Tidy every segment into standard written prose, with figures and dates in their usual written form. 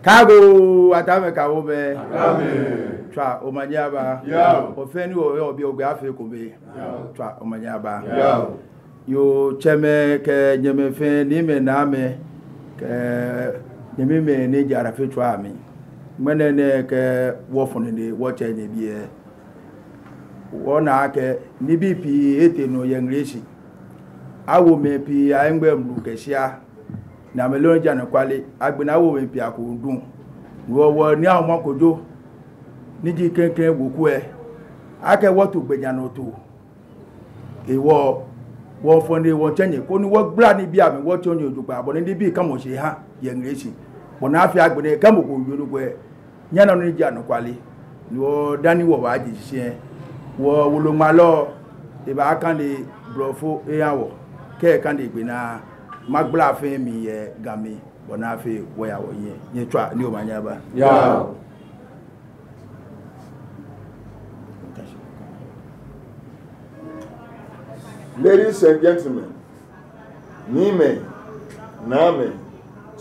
Kago atame kawobe. Twa omanyaba. Ofeni obi obi afi kobe. Twa omanyaba. Yo cheme ke nyeme fe ni me na me ke nyeme me ne jara fe twa mi. Mene ne ke wo fone ni wo chenye bi e. Wona ke ni bi pi ete no yenglishi. Awo me pi a ngbe mbu keshia. Na melon jana kwale agbena wo me pi akudun. Wo Nii Ahuma Kojo ni ji kenken woku e. Ake wo to gbeja no to. Ewo wo fone wo chenye ko ni wo gbra ni bi ami wo chonye ojugba abo ni bi kan mo se ha yenglishi. Bona afi agbene kan mo ko yorugo e. Nyana no ji anu kwale. Ni wo dani wo wa ji se wo lo ma lo e ba kan le brofo e yawo ke kan de gbena magbla fe mi ye gami bona fe wo ya wo ye twa ni o manyaba ya Ladies and gentlemen, Nime, Name,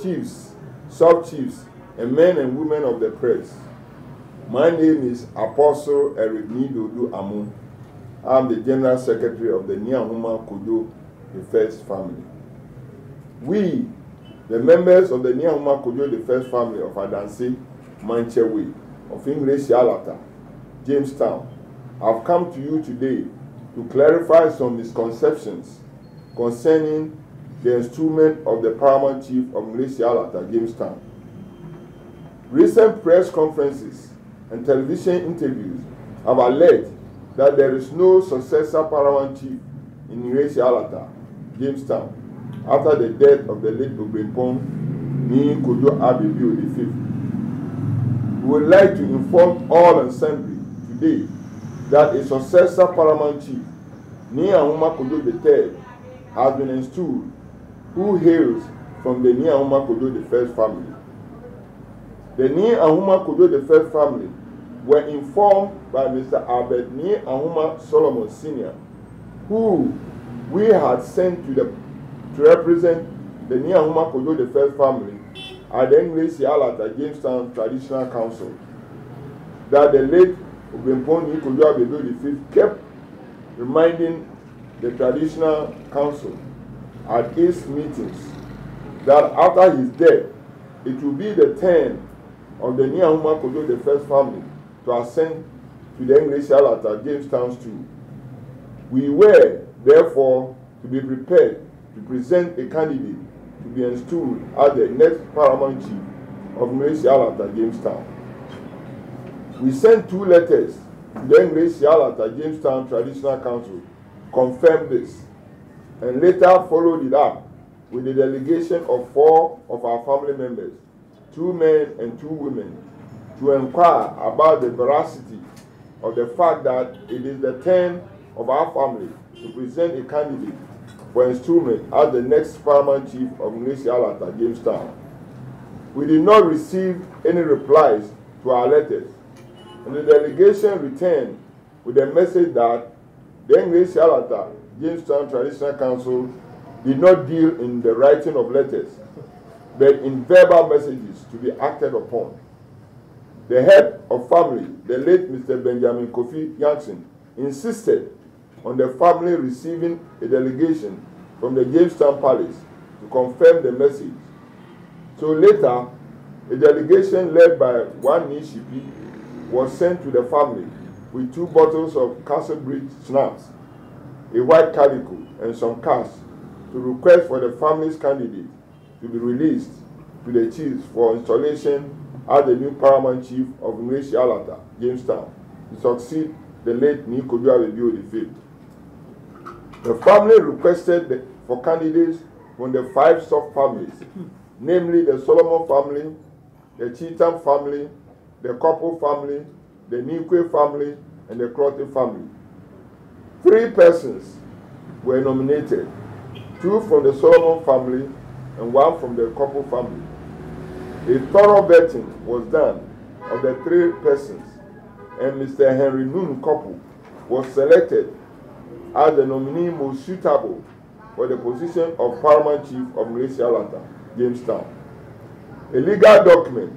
chiefs, sub-chiefs, and men and women of the press. My name is Apostle Reeby Amu. I'm the General Secretary of the Nii Ahuma Kojo III family. We, the members of the Nii Ahuma Kojo III family of Adansi, Manchewe, of English Alata, Jamestown, have come to you today to clarify some misconceptions concerning the instrument of the paramount chief of English Alata, Jamestown. Recent press conferences and television interviews have alleged that there is no successor paramount chief in English Alata, Jamestown, after the death of the late Obrimpong Nii Kojo III. We would like to inform all and sundry today that a successor paramount chief, Nii Ahuma Kojo III, has been installed, who hails from the Nii Ahuma Kojo I family. The Nii Ahuma Kojo I family were informed by Mr. Albert Nii Ahuma Solomon Sr., who we had sent to represent the Nii Ahuma Kojo I family at the English Alata Jamestown Traditional Council, that the late Obrimpong Nii Kojo III kept reminding the Traditional Council at its meetings that after his death, it will be the turn of the Nii Ahuma Kojo I family to ascend to the English Alata Jamestown stool. We were, therefore, to be prepared to present a candidate to be installed as the next paramount chief of English Alata Jamestown. We sent 2 letters to the English Alata Jamestown Traditional Council to confirm this, and later followed it up with a delegation of 4 of our family members, 2 men and 2 women, to inquire about the veracity of the fact that it is the turn of our family to present a candidate for installment as the next paramount chief of English Alata Jamestown. We did not receive any replies to our letters, and the delegation returned with a message that the English Alata Jamestown Traditional Council did not deal in the writing of letters, but in verbal messages to be acted upon. The head of family, the late Mr. Benjamin Kofi Jackson, insisted on the family receiving a delegation from the Jamestown Palace to confirm the message. So later, a delegation led by one Nii Shipi was sent to the family with 2 bottles of Castle Bridge schnapps, a white calico, and some cash to request for the family's candidate to be released to the chiefs for installation as the new paramount chief of English Alata, Jamestown, to succeed the late Nii Kojo III. The family requested for candidates from the 5 sub-families, namely the Solomon family, the Cheatham family, the Koppel family, the Nikwe family, and the Clotte family. 3 persons were nominated, 2 from the Solomon family and 1 from the Koppel family. A thorough vetting was done of the 3 persons, and Mr. Henry Noon Koppel was selected as the nominee most suitable for the position of Paramount Chief of English Alata, Jamestown. A legal document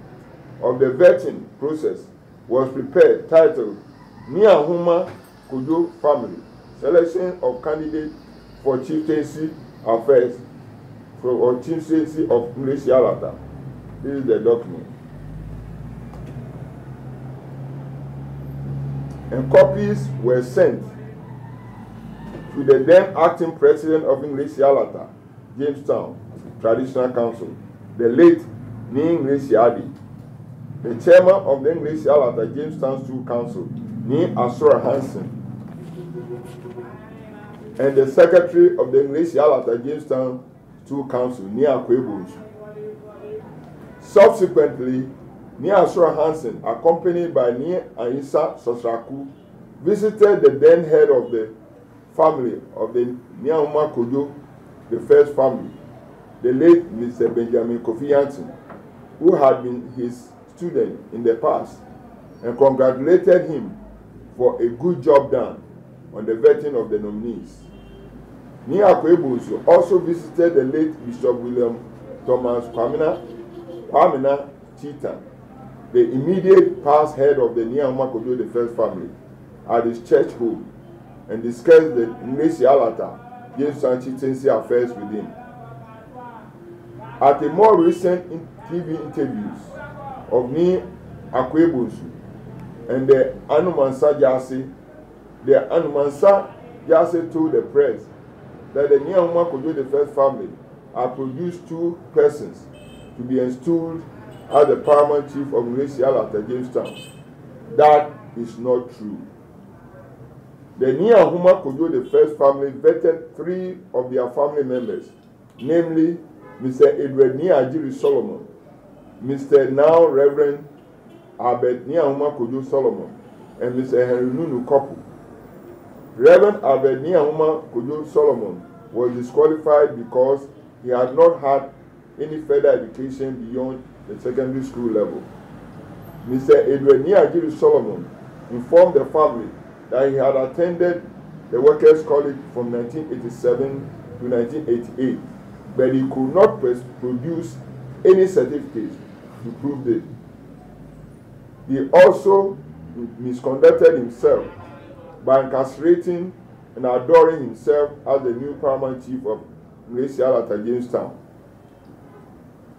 of the vetting process was prepared, titled Nii Ahuma Kojo Family, Selection of Candidate for Chieftaincy Affairs or Chieftaincy of English Yalata. This is the document. And copies were sent to the then acting president of English Yalata, Jamestown Traditional Council, the late Nii Ahuma, the chairman of the English Yalata Jamestown Stool Council, Nii Ahuma and the secretary of the English Yalata Jamestown Stool Council, Nii Ahuma Kojo III. Subsequently, Nii Ahuma, accompanied by Nii Ahuma Kojo III, visited the then head of the family of the Nii Ahuma Kojo III family, the late Mr. Benjamin Kofi Yanson, who had been his student in the past, and congratulated him for a good job done on the vetting of the nominees. Nii Ahuma Kojo III also visited the late Bishop William Thomas Kwamina Chita, the immediate past head of the Nii Ahuma Kojo III family, at his church home, and discussed the English Yalata Jamestown Chieftaincy affairs with him. At a more recent TV interviews of Nii Ahuma Kojo III and the Anumansa Jase, the Anumansa Jase told the press that the Nii Ahuma Kojo III family had produced 2 persons to be installed as the paramount chief of English Yalata Jamestown. That is not true. The Nii Ahuma Kojo III family vetted 3 of their family members, namely Mr. Edward Nii Ajiri Solomon, Mr. now Reverend Albert Nii Ahuma Kojo Solomon, and Mr. Henry Nunu Kopo. Reverend Albert Nii Ahuma Kojo Solomon was disqualified because he had not had any further education beyond the secondary school level. Mr. Edward Nii Ajiri Solomon informed the family that he had attended the Workers' College from 1987 to 1988, but he could not produce any certificate to prove it. He also misconducted himself by incarcerating and adoring himself as the new paramount chief of English Yalata Jamestown.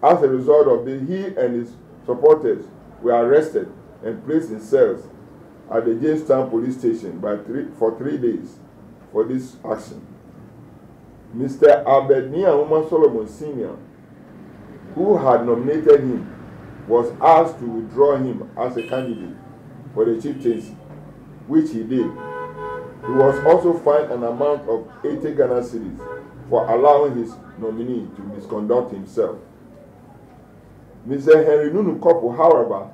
As a result of this, he and his supporters were arrested and placed in cells at the Jamestown police station for 3 days for this action. Mr. Albert Nii Ahuma Solomon Sr., who had nominated him, was asked to withdraw him as a candidate for the chieftaincy, which he did. He was also fined an amount of 80 Ghana cedis for allowing his nominee to misconduct himself. Mr. Henry Nunu Kopo, however,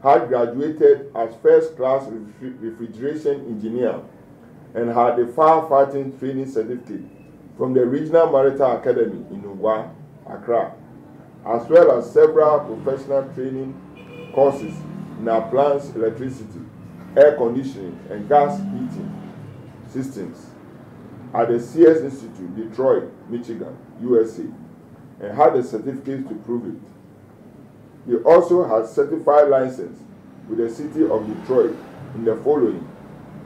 had graduated as first-class refrigeration engineer and had a firefighting training certificate from the Regional Maritime Academy in Ugwa, Accra, as well as several professional training courses in appliance electricity, air conditioning, and gas heating systems at the CS Institute, Detroit, Michigan, USA, and had the certificates to prove it. He also has certified license with the city of Detroit in the following: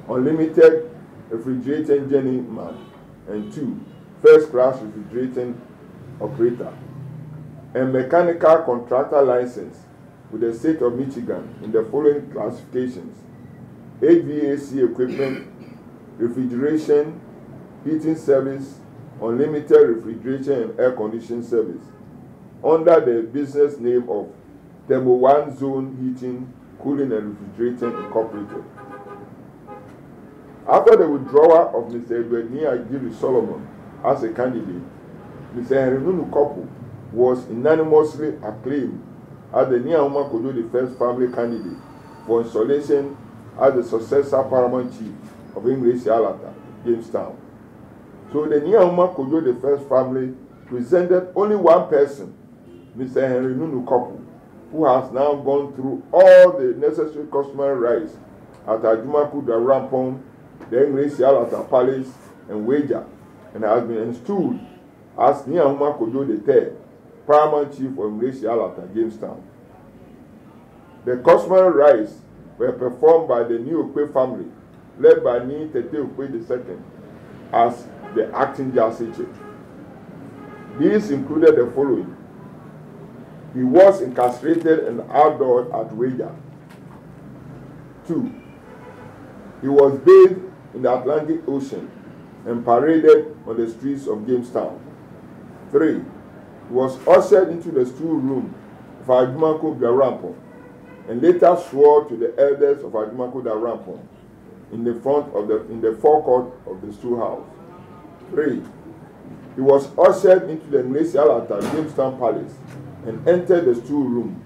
unlimited refrigerating journeyman, and 2, first-class refrigerating operator, and mechanical contractor license with the state of Michigan in the following classifications: HVAC equipment, refrigeration, heating service, unlimited refrigeration and air conditioning service, under the business name of Thermo 1 Zone Heating, Cooling and Refrigerating Incorporated. After the withdrawal of Mr. Edward Nii Ajiri Solomon as a candidate, Mr. Henry Nunu Kopo was unanimously acclaimed as the Nii Ahuma Kojo III family candidate for installation as the successor paramount chief of English Yalata, Jamestown. So the Nii Ahuma Kojo III family presented only one person, Mr. Henry Nunu Kopo, who has now gone through all the necessary customary rites at Ajumaku Darampong, the English Yalata Palace, and Wager, and has been enstooled as Nii Ahuma Kojo III, paramount chief of English Yalata, Jamestown. The customary rites were performed by the Nii Ahuma family, led by Nii Ahuma II as the acting Jasiche. These included the following. He was incarcerated and outlawed at Weja. 2. He was bathed in the Atlantic Ocean and paraded on the streets of Jamestown. 3. He was ushered into the storeroom of Ahuma Kojo III and later swore to the elders of Ahuma Kojo III in the forecourt of the storehouse. 3. He was ushered into the Enstooled Jamestown Palace and entered the storeroom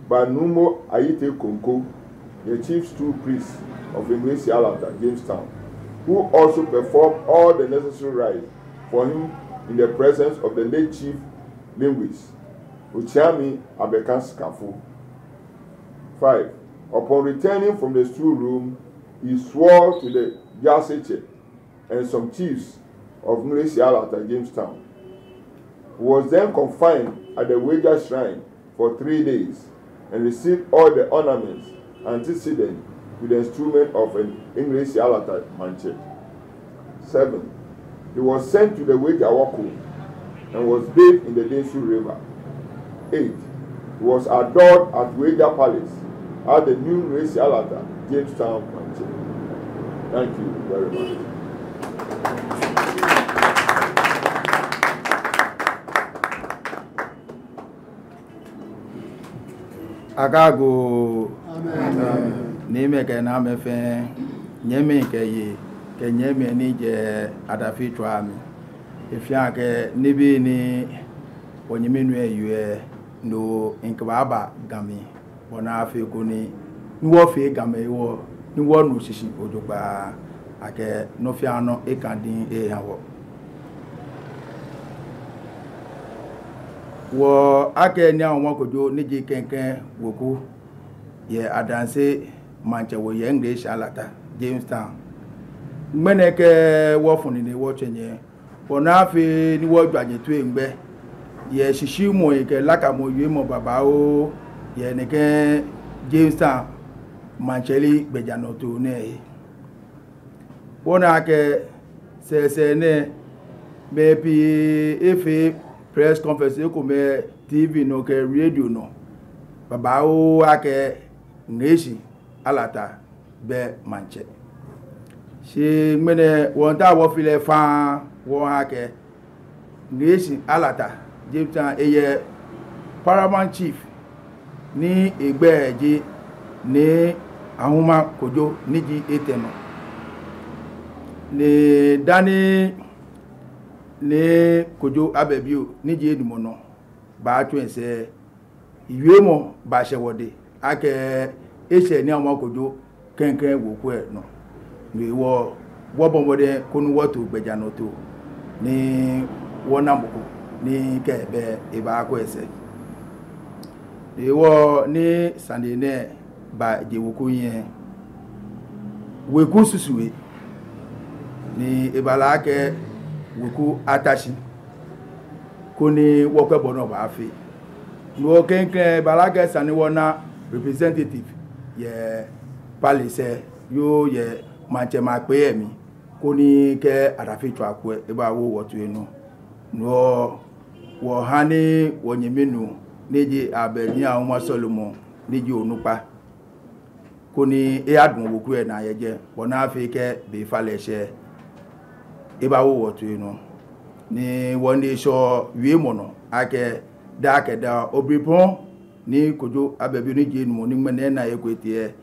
by Numo Ayite Konko, the chief stool priest of Enstooled Jamestown, who also performed all the necessary rites for him in the presence of the late chief linguist, Uchiami Abekans Kafu. 5. Upon returning from the storeroom, he swore to the Jasiche and some chiefs of Enstooled Jamestown. He was then confined at the Weja shrine for 3 days and received all the ornaments antecedent to the instrument of an Enstooled manche. 7. He was sent to the Weja Wako and was bathed in the Enstooled River. 8. He was adored at Weja Palace at the new Enstooled Jamestown manche. Thank you very much. Agago Nime ke na me fe nyeme ke yi ke nyeme ni je adafi twami efia ke nibi ni onyime nu ayue no inkbaba gami bona afi ko ni wo fe game wo ni wo nu sisi ojogba ake no fia no e kan din e hawo wo ake ni awon kojo niji kenken woku ye adanse manche wo ye English alata Jamestown meneke wo funi ni wo chenye bona fi ni wo gbaje tu engbe ye shishi mo ke laka mo yue mo baba o ye neke Jamestown mancheli gbejano to ne bona ke se ne me pi efe press conference ko me TV no ke radio no baba o ake ngeshi alata be manche she mene won ta wo file fa wo ake ngeshi alata Jamestown eye paramount chief ni egbeje ni Ahuma Kojo niji eteno ni dani ni Kojo abebiu niji edumono ba twense iwemo ba sewode ake ese ni Ahuma Kojo kenken woku e no ni wo bomode kunu wotu gbejano to ni wonambuko ni kebe iba ko ese iwo ni sandine ba jewoku yen weku susuwe ni ibala ke woku atashi kuni wokwe bono ba afi no kenken balaga sani wona representative ye palace yo ye manche ma pe emi kuni ke arafi to akwe iba wo wotu enu no wo hani wonyemenu neji abeni Ahuma Solomon neji onupa kuni e adun woku e na yeje bona afi ke be falese iba wo wotu enu ni wonde so wi mono ake da ke da obripon ni Kojo abebi ni je nu ni mene na ekwete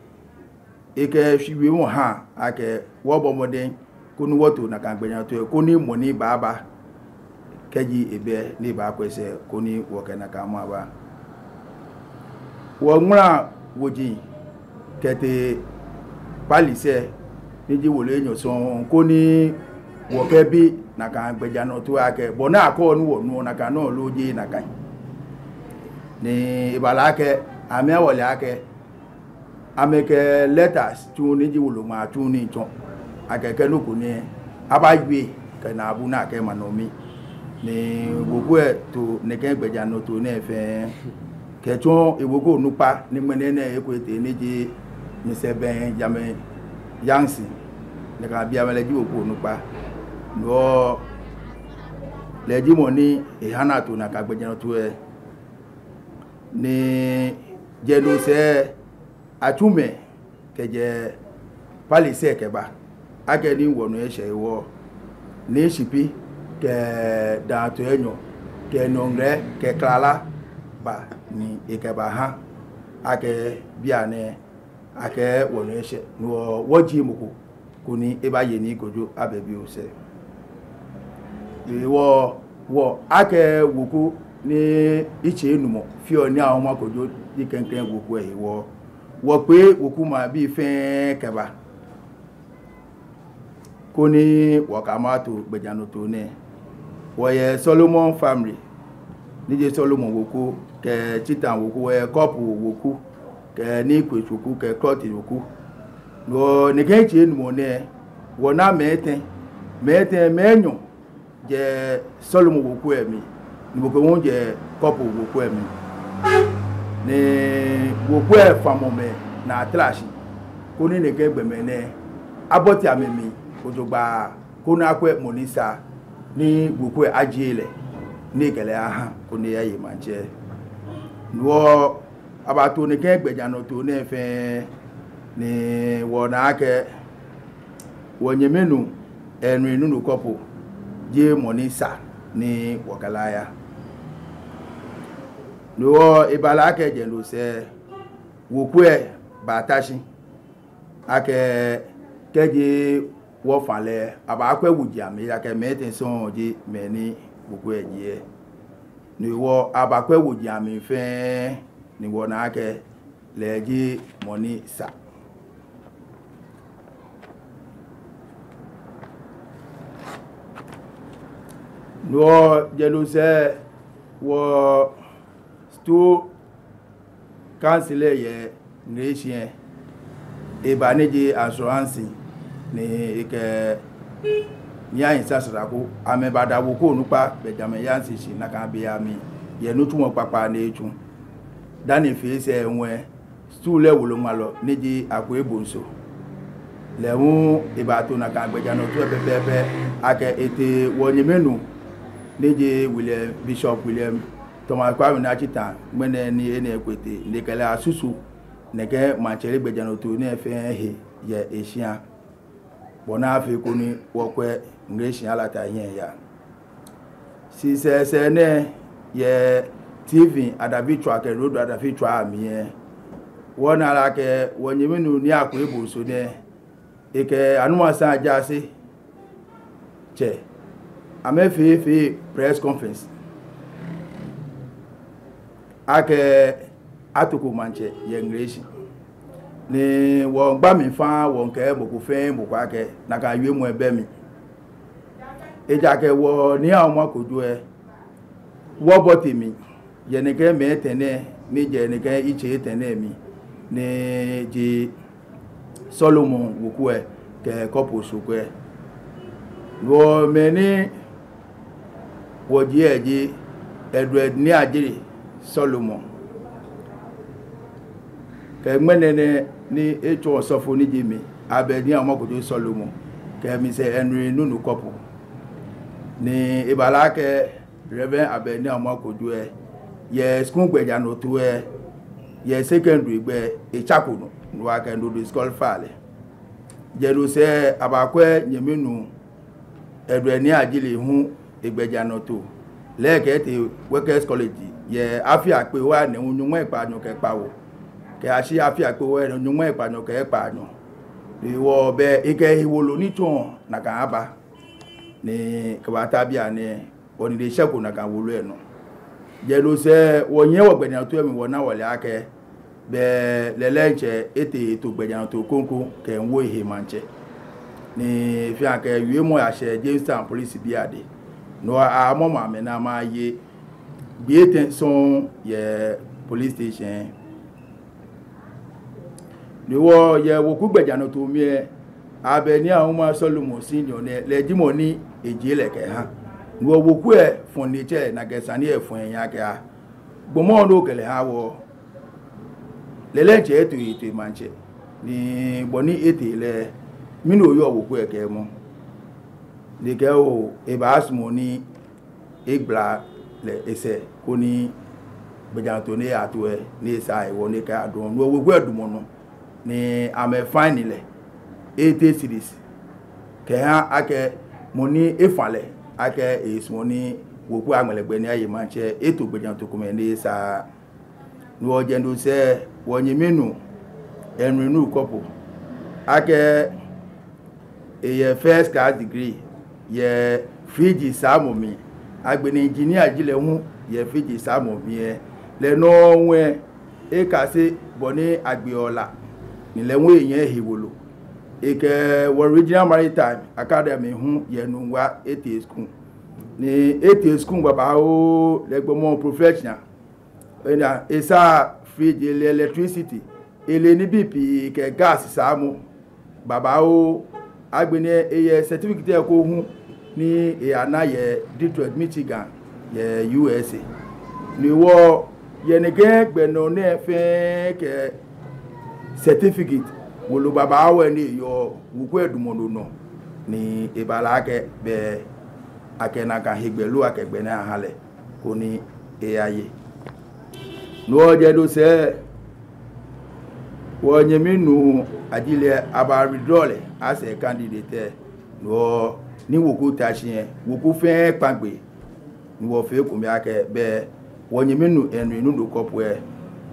eke fiwe won ha ake wo bomode kunu wotu na kan gbenya to kuni moni baba keji ebe ni ba kwese kuni woke na kan ma ba wo nra woji kete palise ni ji wole enyo so kuni woke bi na kan gbeja no to ake bona akọ nu wonu na kan no loje na kan ni ibalake ame wole ake ameke letters tu ni ji wolo ma tu ni ton akeke no ko ni abagbe kana abu na ke manomi ni gbogbo e to ne ke gbeja no to ne fe keton ewoko nupa ni menene ekwete neje miseben jame yansi ne ka bia meleji woko nupa no leji moni ehana to na ka gbejana to e ni jeno se atume keje palise keba ageni wonu ese wo ni shipi ke da to enyo ke nongre ke klala ba ni ekeba ha ake bia ne ake wonu ese no woji muku kuni eba ye ni kojo abebi o se wo ake woku ni iche enumo fi oni Ahuma Kojo di kenken woku e wo pe woku ma bi fen keba kuni wakamato gbejano to ne wo ye Solomon family nije Solomon woku ke chitan woku we couple woku ke ni kwechuku ke kloti woku no ne ke iche enumo ne wo na meten menyo je Solomon woku emi ni boko won je couple woku emi ni woku e famome na atlashi koni ne ke gbeme ne aboti amemi ojogba koni akwe monisa ni woku e ajiele ni kele aha koni yayi manje no abato ne ke gbejano to ne fe ni wona ake wonyemenu enu nunu couple je monisa ni wakalaya no ibala ke je lo se woku e batashi ake keje wo fale aba akwe wuji ami ake meten son je meni woku e je ni wo aba akwe wuji ami fe ni wo na ake leji monisa no jeluse wo sto cancel ye nation e baneje assurance ni ke nya insasara ko amebada wo ko nupa bejame yansi shi na kan bia mi ye no tun papa na echu dani fi se enwe sto le wo lo malo neje akwa ebonso lehun ibato na kan gbejano to pepepe ake ete wonyemenu neje William Bishop William Thomas Kwame na chita mene ni ene ekwete nekele asusu neke manchere gbejano to ne fe he ye Asia bona afi ko ni wokwe ngreshi alata yen ya si se ne ye TV adabi twa ke road adabi twa ami e wona la ke wonyemenu ni akwa eboso ne eke anumasa ajase che amefe press conference ake atuku manche ye English ni won gba mi fa won ke boku fe boku ake na ka yue mu ebe mi eja ke wo Nii Ahuma Kojo wo boti mi ye ne ke me tene ni je ne ke iche tene mi ni ji Solomon woku ke couple sokwe wo meni woji eji Edward ni ajiri Solomon ke menene ni echo osofo ni jimi abe Nii Ahuma Kojo Solomon ke mi se enri nunu couple ni ibala ke Reverend abe Nii Ahuma Kojo ye school gbejano to ye secondary gbe echakunu wa ke ndo disqualify jelo se abakwe nyemenu Edward ni ajili hu igbejano to leke te workers college ye afia pe wa ne ununmo ipanyo ke pawo ke asi afia pe wa ne ununmo ipanyo ke panyo iwo be ike iwolo ni ton na kan aba ni kwata bia ne oni de sheku na kan wolo eno jelo se wonye wogbejano to emi wona wole ake be lelenche ete to gbejano to konko ke nwo ihe manche ni fi ake yue mo ase Jamestown police bi ade no a mo ma me na ma ye bi eten son ye police station ni wo ye wo ku gbejano to mi abe Nii Ahuma Solomon senior ne lejimo ni ejele ke ha ni wo ku e fun ni che na ke sani e fun yan ke ha gbomo no kele ha wo lelenche eto manche ni boni ete le mino yo woku eke mo de ke o e ba asmo ni egla le ese ko ni bejanto ni atwe ni sai wo ni ka adon no woku adumo no ni ame fine le 80 series ke ha ake moni efale ake ismoni woku agmelegbe ni aye manche eto bejanto ko me ni sa no jendo se wonyemenu enrenu couple ake a first class degree ye fiji samomi agbeni engineer jile hu ye fiji samomi le no nwe e ka se boni agbeola ni le nwe eyan hiwolo eke original maritime academy hu ye nu wa 8 school ni 8 school baba o le gbomo professional ena esa fiji electricity ele ni BP ke gas samu baba o agbeni eye certificate ko hu ni e anaye Detroit Michigan ye USA ni wo ye ne gbeno ne fe ke certificate wo lo baba o ni yo wuku edumono no ni ibala ke be akena ka hegbelu akegbe na hale ko ni eaye no je do se wonyeminu adile abaridole as a candidate no ni woku tashin woku fe pagbe ni wo fe ko mi ake be wonyeminu enrinu do kopo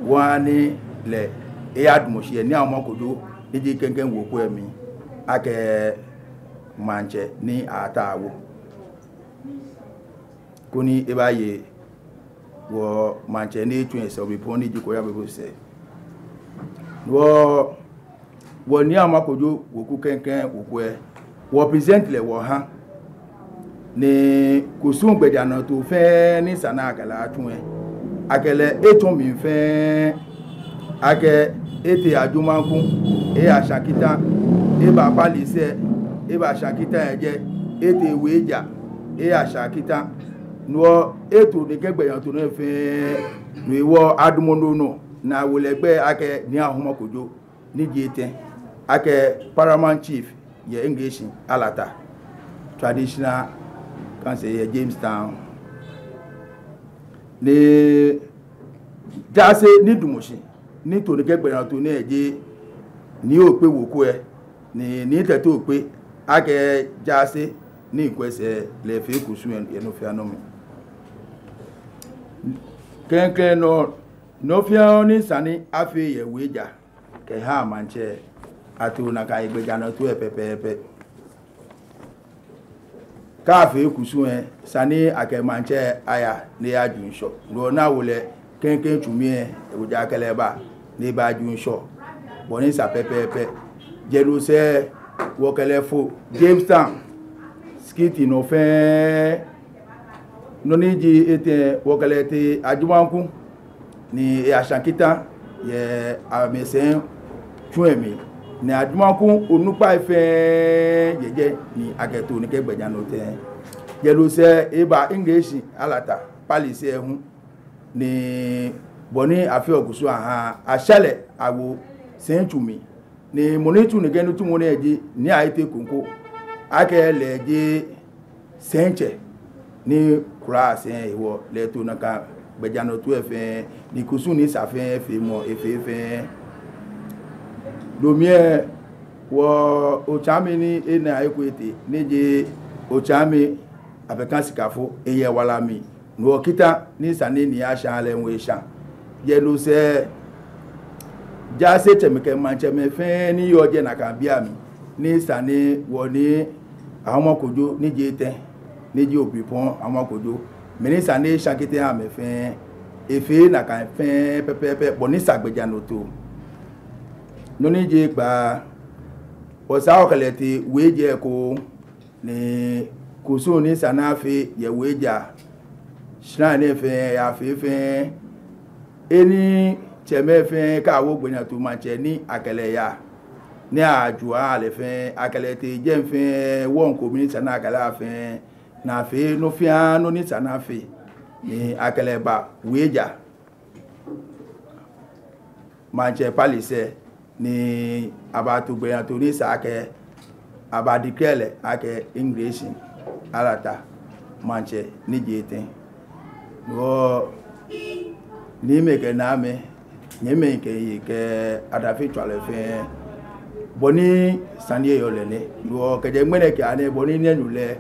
wani le e admoshi ni Ahuma Kojo eji kenken woku emi ake manche ni atawo koni ebaye wo manche ni tun so bi pon ni jiko ya bebo se wo Nii Ahuma Kojo woku kenken woku wo present le wo ha ni kusun gbedana to fe ni sana agala tun akele eton mi fe ake ete ajumankun e asakita e ba palise e ba asakita eje ete weja e asakita no eto ni kegbeyan to no fe no iwo adumono no na wolegbe ake Nii Ahuma Kojo ni jete ake paramount chief ye English alata traditional can say ye Jamestown ni jase ni dumoshi ni to ni kegbe na to ni eje ni o pe woku ni te to pe ake jase ni kwese le fe kusu eno fi anomi kenken no fi ni sani afi ye weja ke ha manche atu na ka igbeja na to pepepe ka fi kusu sani ake manche aya ni ajunso ro na wole kenken tumi eja keleba ni ba ajunso boni sa pepepe jelu se wo kelefo Jamestown skiti no fe no ni ji ete wo kelete ajumanku ni e ashankita ye amesen tuemi ni ajumanku onupa ife yeje ni ageto ni kegbeja no te jelu se eba English alata palise ehun ni boni afi ogusu aha ashale awo sentumi ni monitu ni genu tu moni eji ni aite konko ake leje senche ni class ewo le to na ka gbejano tu efe ni kusu ni safe efe mo efe domie wo ochami ni ena ekwete neje ochami abekansi kafo eye wala mi no kita ni sane ni asha le nwe sha yelu se jase temeke manche me fe ni yoje na kan bia mi ni sane wo ni Ahuma Kojo ni jete ni ji obipon Ahuma Kojo meni sane shankite ha me fe efe na kan fe pepepe boni sagbeja no to no ni je gba o sa okeleti weje ko ni kusu ni sanafe ye weja shrine fe ya fe eni cheme fe ka wo gbena to manche ni akele ya ni ajua le fe akele te je fe won community na akele fe na fe no fia no ni sanafe ni akele ba weja manche palise ni abatu gbe to ni sake abadikele ake English alata manche ni jete no ni meke na me nyeme ke adafi twale fe boni sanie yo lene yo keje ngmene ke ane boni nenu le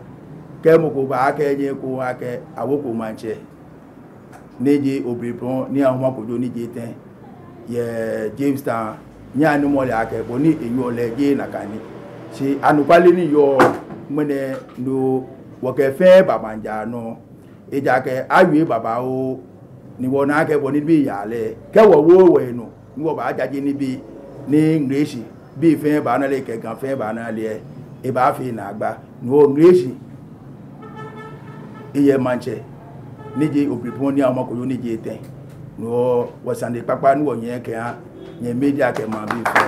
ke moko ba ke nye ko ake awoko manche neji obripon Nii Ahuma Kojo ni jete ye James Town nya ni mo le ake boni eyo le je nakani si anupale ni yo ngmene no woke fe babanja no eja ke awi baba o ni wona ke boni bi yale ke wo no ni wo ba jaje ni bi ni English bi fe ba na le ke gan fe ba na le e ba fi na gba no English iye manche nije obripon Nii Ahuma Kojo ni jete no wasande papa ni wo yen ke a yen media ke ma bi fe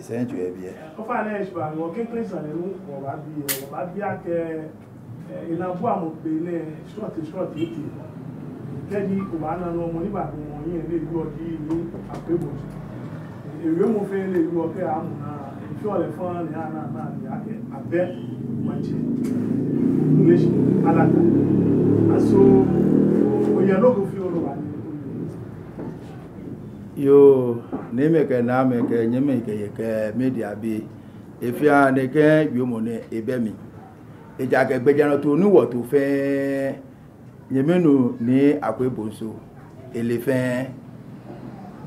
Sent you here. Of finance, but working place and or be at in a boom short 80. Teddy, Ubana, no money, but money and they go a people. If you move fairly, you okay. If you are a fun, I bet much English, Alata. And so when you're not going to yo neme ke na me ke nyeme ke media bi efia ne ke yomone ebemi eja ke gbejano to ni wo to fe nyemenu ni akwebonso elefen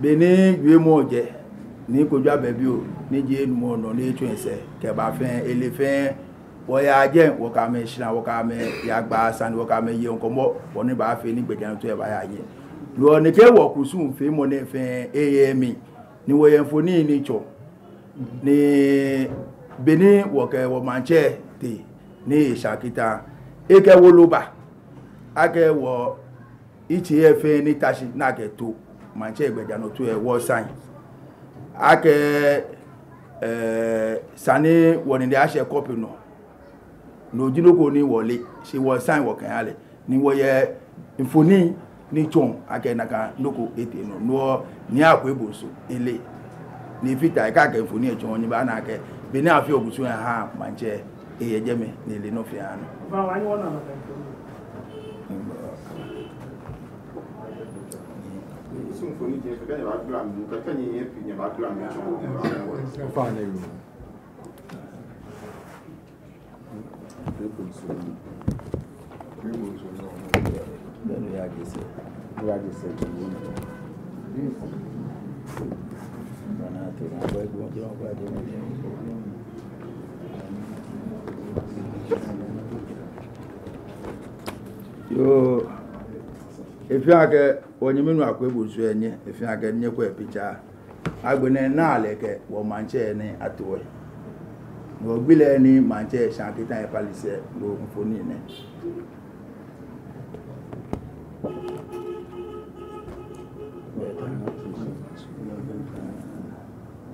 be ni yemo je ni Kojo abebi o ni je mo no ni twense ke ba fe elefen wo ya je wo ka me shina wo ka me ya gba san wo ka me ye nkomo wo ni ba fe ni gbejano to e ba ya ye lo ne ke wo kusun fe mo ne fe AMI ni wo yen foni ni cho ni beni wo ke wo manche te ni shakita e ke wo loba ake wo ITF ni tashi na ke to manche gbeja no to e wo sign ake sani wo ni a se copy no jinoko ni wole se wo sign wo kan ale ni wo ye infoni ni chon ake naka noko ete no ni akweboso ele ni fita ka ke funi e chon ni ba na ke be ni afi ogusu ha manche eye jeme ni le no fi anu ba wa ni wona na symphony je fe ka ba glam mu ka tanyi e fi ni ba glam ni chon fa na yo yo efia ke onyemenu akwebonso enye efia ke nye ko epicha agbene na aleke wo manche ni atowe no gbile ni manche shankita e palise lo mfoni ne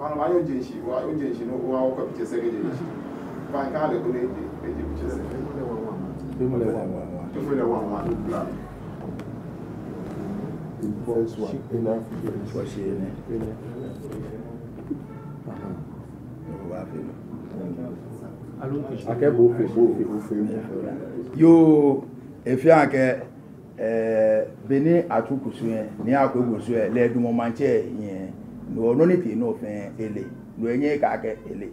wa yo jenshi no wa ko pite sege jenshi ba ka le ko le pite sege to fele wa glam first one enough for she ne wa fe ake bo fe yo efia ke beni atukusu ni akwebosu le dumo manche yen no ni ti no fe ele no enye ka ke ele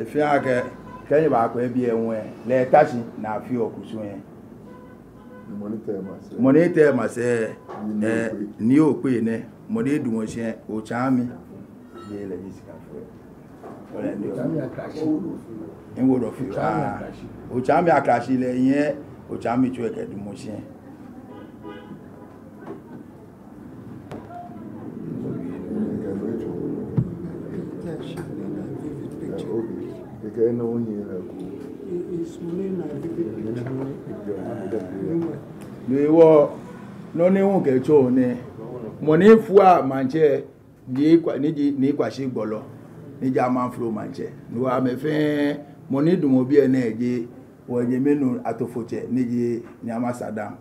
efia ke kenye ba ko ebi enwe le tachi na fi okusu yen monitor ma se ni o pe ne mo de dumo se o chami ye le jisika fo ole ni o wo do fi o chami akrashi le yen o chami chu e ke dumo se Okay, no one here. It's money we were no one get shown. Money for manche, ni kwashi bolo, ni jaman flow manche. No ame fe money du mobi ene wo menu atofoche ni nyama sadam.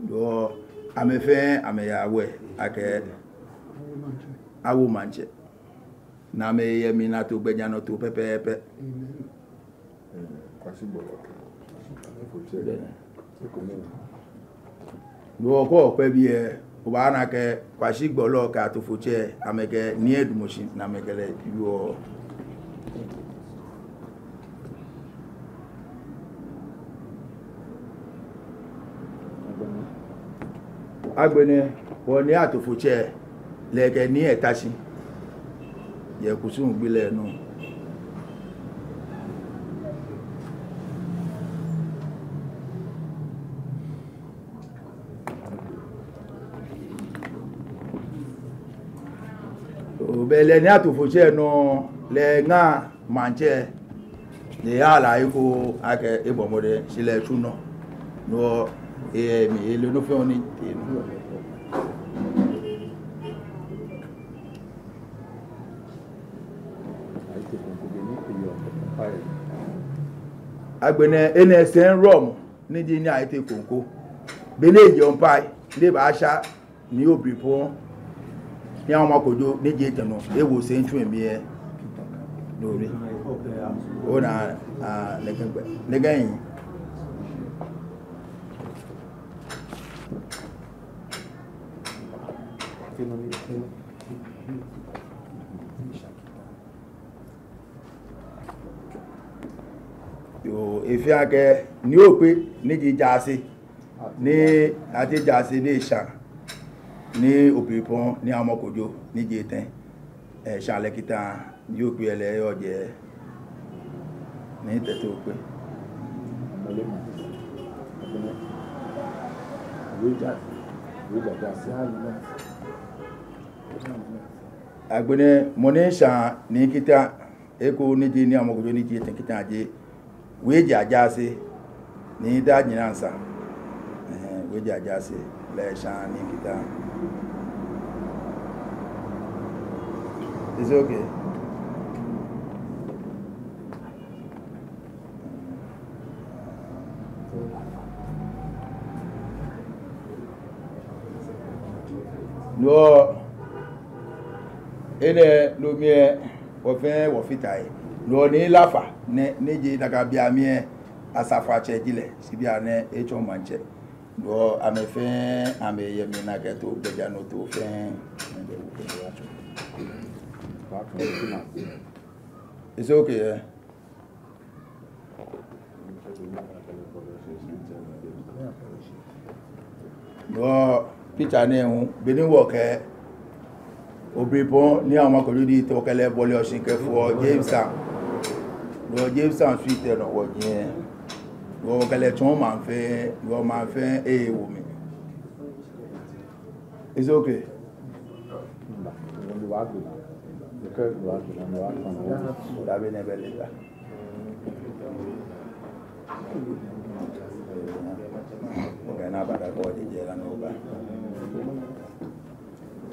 Do ame fe ame yawe ake awu manche. Na me ye mina to gbenya no to pepepe. Kwashi bolo. No ko pe bi e Obana ke kwashi gbolo ka to fuche ameke ni edumushi na mekele yo agbene woni atofuche leke ni etashi ye kusun gbile nu bele ni atofuche no le nga manche le ala iko ake ibomode sile tuno no mi ele no fe oni agbene NSN rom ni di ni aite konko bele je onpai le ba sha ni obipo Nii Ahuma Kojo nije tano ewo se ntu emi e lori ona legan yo efi ake ni ope nije jase ni ati jase de sha ni obipon Nii Ahuma Kojo ni jeten chale kita yo pe ele yo je ni teto pe agbene moni sha ni kita eko ni je Nii Ahuma Kojo ni jeten kita je weje ajase ni da nyinansa weje ajase le sha ni kita. It's okay. No, ene lo mie wo fitai. No ni lafa ne je daga bia mie asafa chejile sibia ne echo manche. No amefe ame yemi na keto beja no to fe. It's okay, yeah. No, picture ne beni work obipon Nii Ahuma Kojo di to kele bole osin ke fo Jamestown. No Jamestown street no wo yin. No kele ton ma fe wo mi. It's okay.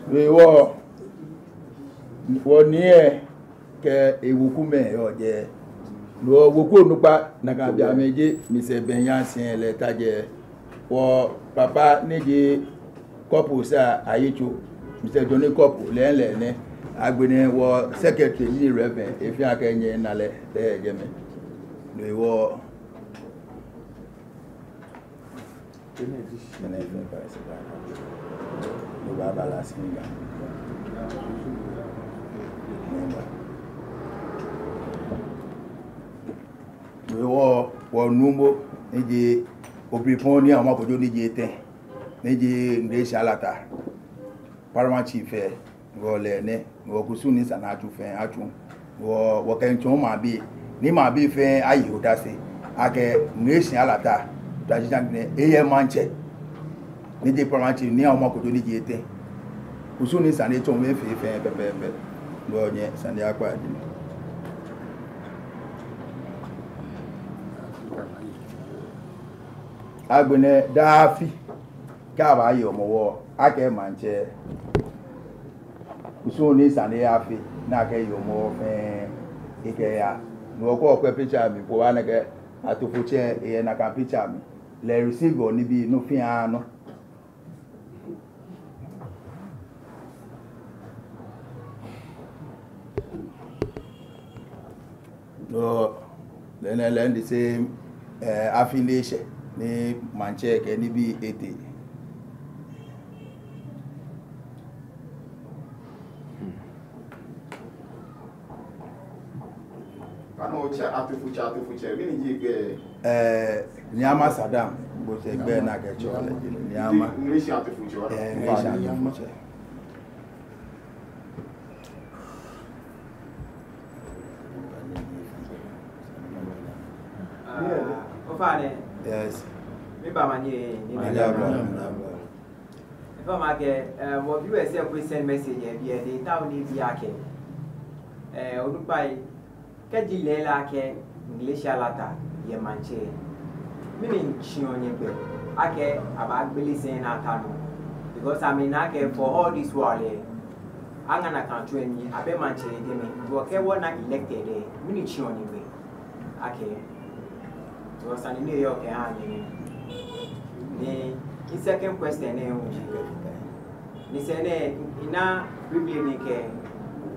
We wo ni e ke ewuku me oje lo woku onupa na ka bia meje mi se benyansin le taje wo papa neje couple sa ayecho mi se joni couple le ne agbene wo secretary ni reverend efi akenye nale le jeme lo wo lo baba la singa wo numbo neje obipon Nii Ahuma Kojo nije ten neje ndesha lata paramount chief go le ne go kusuni sanatu fe atu wo kencho ma bi ni ma bi fe ayi odase ake nation alata dajijan ne eye manche neje paramount chief Nii Ahuma Kojo nije ten kusuni sanatu me fe pepe go nye sande akwa di agbene dafi ka ba yo mo ake manche uso ni sane afi na ke yo mo fe ike ya no ko pe picture mi ko wa na ke atofuche e na ka picture mi le receive oni bi no fi ano no then I learned the same affiliation ni manche ke ni bi 80 Ano cha atufuche bi ni jigbe Nyama Saddam bo se gbe na ke chole Nyama English atufuche wa atufuche yes me ba manye ni if I make what you say we send message be the town ni bi ake odupai keji lela ke English alata ye manche meaning chionye pe ake abagbeli sen atano because I mean ake for all this while angana kan tweni abe manche de me go ke wona elected meaning chionye pe ake so sani New York ni second question ni sene ina Reeby ni ke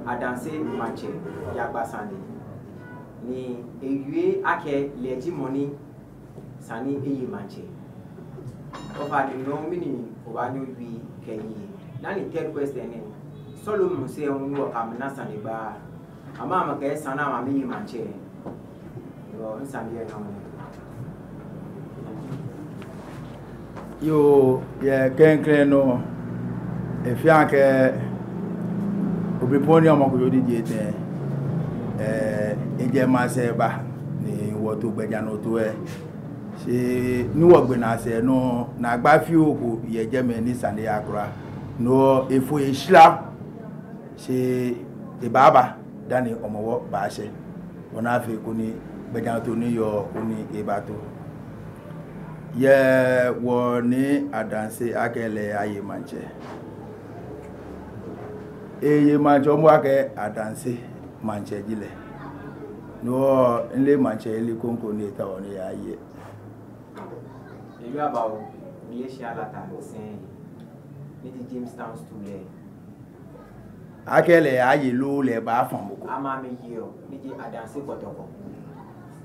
adanse manche ya basani ni ewie ake leji money sani eyi manche ofa ni no mini obanyo wi keyi na ni third question ni Solomon say on wo kamna sani ba ama ke sana ma mi manche yo nsani ye no yo ye kenkren no efianke obiponi Kojo di jete eje ma se ba ni wo to gbeja no to se ni wo gbe na se no na gba fi oku ye je me ni sande akura no efo ehira se e baba dani omowo ba se wona fe ko ni gbeja to ni yo ko ni ebato ye wo ni adanse akele aye manche eye manche mo ake adanse manche jile no nle manche ile konko ni ta woni aye you about Malaysia lata sen ni di Jamestown stool akele aye lo le ba fon moko ama me yo ni di adanse kotoko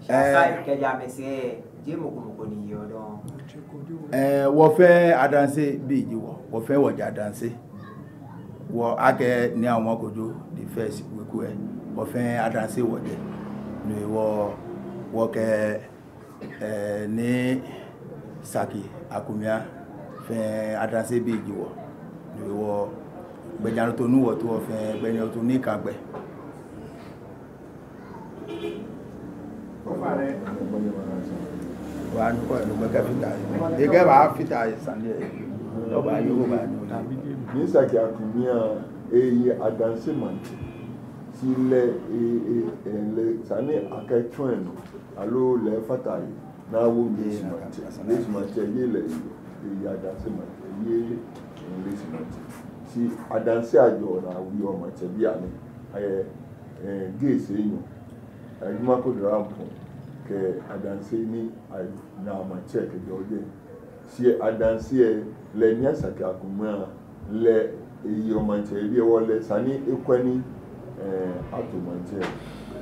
sai ke ja me se je moko ni yo don wo fe adanse bi ji wo fe wo ja adanse wo ake Nii Ahuma Kojo the first weku wo fe adanse wo je ni wo ke ni Saki akumia fe adanse bi ji wo ni wo gbejanu to nu wo to fe gbe ni to ni kan gbe wa nu ko lo gbe fita e ge ba fita sande lo ba yo ba ni Saki akumia eyi adanse manche si le sani aketwen alo le fatai na wo English manche ye le eyi adanse manche ye English manche si adanse ajo na wi o manche bi ani aye gate enyo Ahuma Kojo III ke adanse ni na manche ke joje si adanse le ni Saki akumia le eyi o manche bi wo le sani ekwani ato manche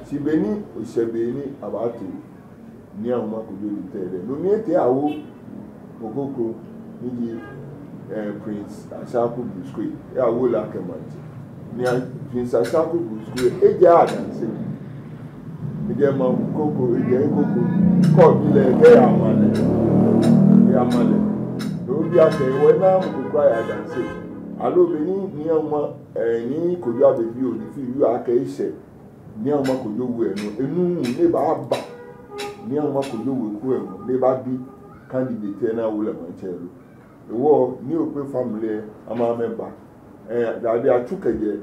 si beni osebeni abato Nii Ahuma Kojo III no mi ete awo okoko ni Prince Ashaku Busquet awo la ke manche ni Prince Ashaku Busquet eja adanse eje ma koko eje koko ko bi le ke amale do bi ate we na koko adanse alo beni Nii Ahuma ni Kojo abebi o ni fi yu aka ise Nii Ahuma Kojo wu enu ne ba Nii Ahuma Kojo wu ku ne ba bi candidate na wo le manche lo ewo ni o pe family ama member da bi atukeje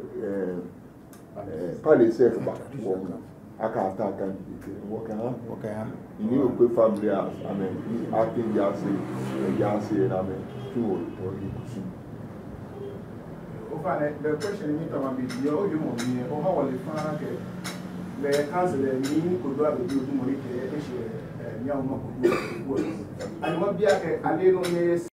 palace ba wo aka attack and work Okay. ini okwe family as amen acting jase na amen two or ikusu. The question is about the audio money or how will find the council mean could do a bit of money Nii Ahuma Kojo III. And what be a little